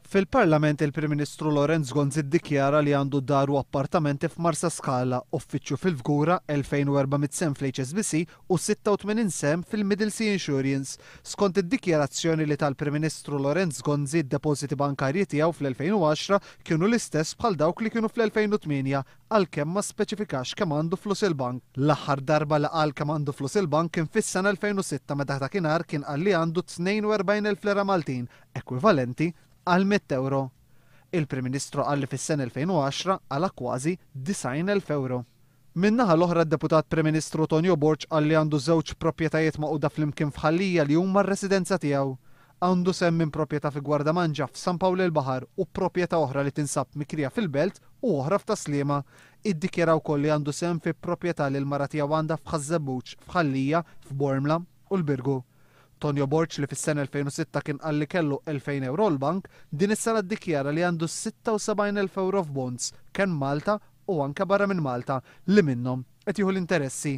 Fil-Parlament il-Prim Ministru Lorenz Gonz iddikjara li għandu dar u appartamenti f'Marsa Scala, uffiċċju fil-Fgura, 2400 sem fl-HSBC u 86 sem fil-Middle Sea Insurance. Skont id-dikjarazzjoni li tal-Prim Ministru Lorenz Gonz id-depożiti bankarji tiegħu fl-2010 kienu l-istess bħal dawk li kienu fl-2008 għalkemm ma speċifikax kemm għandu flus il-bank. L-aħħar darba li qal kemm għandu flus il-bank kien fis-sena 2006 meta dakinhar kien qal li għandu 42,000 lira Maltin, ekwivalenti għal 100 euro. Il-Prim Ministru qal li fis-sena 2010 għala kważi 90,000 euro. Min-naħa l-oħra d-Deputat Prim Ministru Tonio Borg qal li għandu żewġ proprjetajiet maquda flimkien f'Ħallija li huma r-residenza tiegħu. Għandu semm minn proprjetà fi Gwardamanġa f'San Pawl il-Baħar u proprjetà oħra li tinsab mikrija fil-Belt u oħra f'Taslima. Iddikjaraw wkoll li għandu semm fi proprjetà li l-mara tiegħu għandha f'Ħażebbuġ, f'Ħallija, f'Bormla u l-Birgu. Tonio Borg li fis-sena 2006 kien qal li kellu 2,000 euro l-bank, din is-sena ddikjara li għandu 76,000 euro f'bonds kemm Malta u anke barra minn Malta li minnhom qed jieħu l-interessi.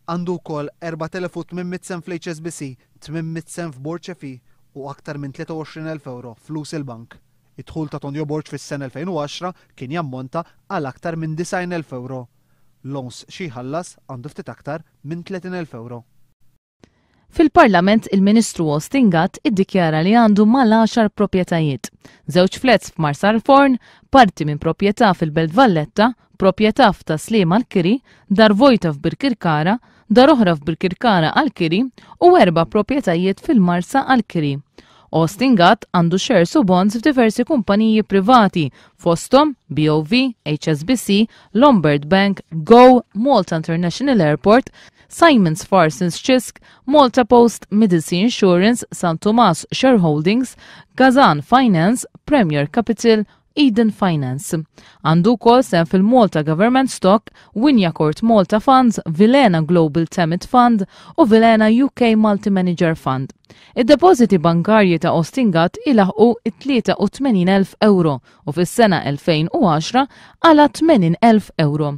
Għandu wkoll 4,800 sem fl-HSBC, 800 sem f'Borċefi u aktar minn 23,000 euro flus il-bank. Id-dħul ta' Tonio Borg fis-sena 2010 kien jammonta għal aktar minn 90,000 euro. Lons xi ħallas għandu ftit aktar minn 30,000 euro. Fil-Parlament il-Ministru Ostingat iddikjara li għandu mal-10 proprjetajiet. Żewġ flats f'Marsar Forn, parti minn proprjetà fil-Belt Valletta, proprjetà f'Taslima l-Kiri, dar vojta f'Birkirkara, dar oħra f'Birkirkara għal-Kiri u 4 proprjetajiet fil-Marsa għal-Kiri. Ostingat għandu shares u bonds f'diversi kumpaniji privati fosthom BOV, HSBC, Lombard Bank, Go, Malta International Airport, Simons Parsons Chisk, Malta Post, Middle Sea Insurance, San Tomas Shareholdings, Gazan Finance, Premier Capital, Eden Finance. Għandu wkoll sem fil-Malta Government Stock, Winja Court Malta Funds, Vilena Global Temit Fund u Vilena UK Multi-Manager Fund. Id-depożiti bankarji ta' Ostingat ilaħqu 83,000 euro u fis-sena 2010 għala 80,000 euro.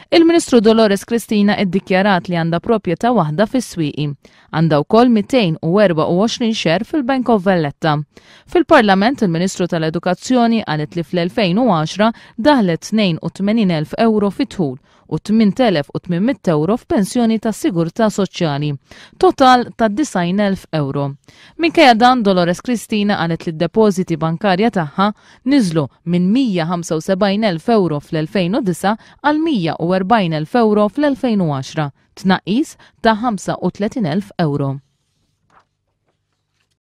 Il-Ministru Dolores Cristina iddikjarat li għandha proprjetà waħda fis-Swieqi. Għandha wkoll 224 xer fil-Bank of Valletta. Fil-Parlament il-Ministru tal-Edukazzjoni qalet li fl-2010 daħlet 82,000 euro fit-tħul u 8,800 euro f'pensjoni ta' sigurtà soċjali. Total ta' 90,000 euro. Minkejja dan Dolores Cristina qalet li d-depożiti bankarja tagħha niżlu minn 175,000 euro fl-2009 għal 140,000 euro fl-2010, tnaqqis ta' 35,000 euro.